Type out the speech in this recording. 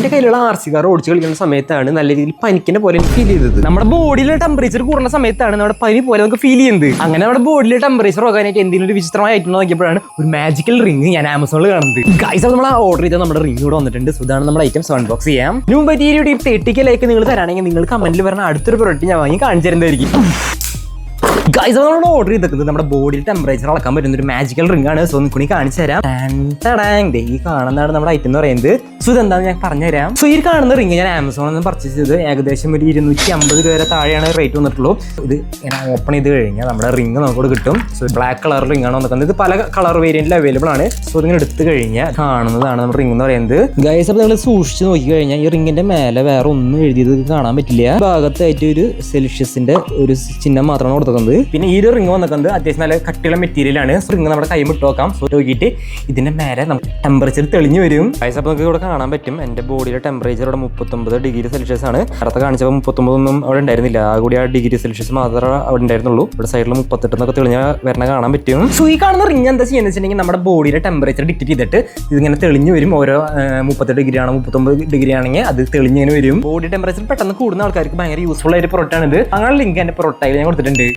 എൻ്റെ കയ്യിലുള്ള RC car ഓടിച്ച് കളിക്കുന്ന സമയത്താണ് നല്ല രീതിയിൽ പനിക്കുന്ന പോലെ എനിക്ക് ഫീൽ ചെയ്തത്. നമ്മുടെ ബോഡിയിലെ ടെമ്പറേച്ചർ കൂടുന്ന സമയത്താണ് നമ്മുടെ പനി പോലെ നമുക്ക് ഫീൽ ചെയ്യുന്നത്. അങ്ങനെ നമ്മുടെ ബോഡിയിലെ ടെമ്പറേച്ചർ നോക്കാനായിട്ട് എന്തെങ്കിലും ഒരു വിചിത്രമായ ഐറ്റം നോക്കിയപ്പോഴാണ് ഒരു മാജിക്കൽ റിംഗ് ഞാൻ ആമസോണിൽ കാണുന്നത്. ഗൈസ്, അപ്പോൾ നമ്മൾ ഓർഡർ ചെയ്ത നമ്മുടെ റിംഗ് ഇവിടെ വന്നിട്ടുണ്ട്. സോ ഇതാണ് നമ്മുടെ ഐറ്റംസ് അൺബോക്സ് ചെയ്യാം. ഇതിന് മുമ്പ് ഈ ഒരു 30K ലൈക്ക് നിങ്ങൾ തരാണെങ്കിൽ നിങ്ങൾ കമന്റിൽ പറഞ്ഞ അടുത്തൊരു പ്രൊഡക്റ്റ് ഞാൻ വാങ്ങി കാണിച്ചു തരുന്നതായിരിക്കും. ഗൈസ്, നമ്മൾ ഓർഡർ ചെയ്തിരിക്കുന്നത് നമ്മുടെ ബോഡിയിൽ ടെമ്പറേച്ചർ അളക്കാൻ പറ്റുന്ന ഒരു മാജിക്കൽ റിംഗ് ആണ്. സോ നിൽക്കുണി കാണിച്ചു തരാം. ഈ കാണുന്നതാണ് നമ്മുടെ ഐറ്റം എന്ന് പറയുന്നത്. സോ ഇതെന്താണെന്ന് ഞാൻ പറഞ്ഞുതരാം. സോ ഈ കാണുന്ന റിംഗ് ഞാൻ ആമസോണിൽ നിന്ന് പർച്ചേസ് ചെയ്തത് ഏകദേശം ഒരു 250 രൂപ വരെ താഴെയാണ് റേറ്റ് വന്നിട്ടുള്ളൂ. ഇത് ഞാൻ ഓപ്പൺ ചെയ്ത് കഴിഞ്ഞാൽ നമ്മുടെ റിംഗ് നമുക്ക് കിട്ടും. സോ ബ്ലാക്ക് കളർ റിംഗ് ആണ് വന്നിരിക്കുന്നത്. ഇത് പല കളർ വേരിയന്റിൽ അവൈലബിൾ ആണ്. സോ ഇതിങ്ങനെ എടുത്തു കഴിഞ്ഞാൽ കാണുന്നതാണ് നമ്മുടെ റിംഗ് എന്ന് പറയുന്നത്. ഗൈസ്, അപ്പോൾ നിങ്ങൾ സൂക്ഷിച്ച് നോക്കി കഴിഞ്ഞാൽ ഈ റിംഗിന്റെ മേലെ വേറെ ഒന്നും എഴുതിയത് കാണാൻ പറ്റില്ല. ഭാഗത്തായിട്ട് ഒരു സെൽഷ്യസിന്റെ ഒരു ചിഹ്നം മാത്രമാണ് കൊടുക്കുന്നത്. പിന്നെ ഈ ഒരു റിംഗ് വന്നിട്ടുണ്ട് അത്യാവശ്യം നല്ല കട്ടിയുള്ള മെറ്റീരിയൽ ആണ്. റിംഗ് നമ്മുടെ കൈ വിട്ട് നോക്കാം. സോ നോക്കിയിട്ട് ഇതിന്റെ മേലെ നമുക്ക് ടെമ്പറേച്ചർ തെളിഞ്ഞു വരും. ഗൈസ്, അപ്പോൾ നമുക്ക് ഇവിടെ കാണാൻ പറ്റും എൻ്റെ ബോഡിയിലെ ടെമ്പറേച്ചർ ഇവിടെ 39 ഡിഗ്രി സെൽഷ്യസ് ആണ്. അടുത്ത കാണിച്ചപ്പോൾ 39 ഒന്നും അവിടെ ഉണ്ടായിരുന്നില്ല. ആ കൂടി ആ ഡിഗ്രി സെൽഷ്യസ് മാത്രമേ അവിടെ ഉണ്ടായിരുന്നുള്ളൂ. ഇവിടെ സൈഡിൽ 38 എന്നൊക്കെ തെളിഞ്ഞ വരണ കാണാൻ പറ്റും. സോ ഈ കാണുന്ന റിംഗ് എന്താ ചെയ്യുന്നത് വെച്ചിട്ടുണ്ടെങ്കിൽ നമ്മുടെ ബോഡിയിലെ ടെമ്പറേച്ചർ ഡിറ്റക്ട് ചെയ്തിട്ട് ഇതിങ്ങനെ തെളിഞ്ഞു വരും. ഓരോ 38 ഡിഗ്രി ആണോ 39 ഡിഗ്രി ആണെങ്കിൽ അത് തെളിഞ്ഞിങ്ങനെ വരും. ബോഡി ടെമ്പറേച്ചർ പെട്ടെന്ന് കൂടുന്ന ആൾക്കാർക്ക് ഭയങ്കര യൂസ്ഫുൾ ആയിട്ട് പ്രൊഡക്റ്റ് ആണ് ഇത്. അങ്ങനെ ലിങ്ക് എൻ്റെ പ്രൊഡക്റ്റായി ഞാൻ കൊടുത്തിട്ടുണ്ട്.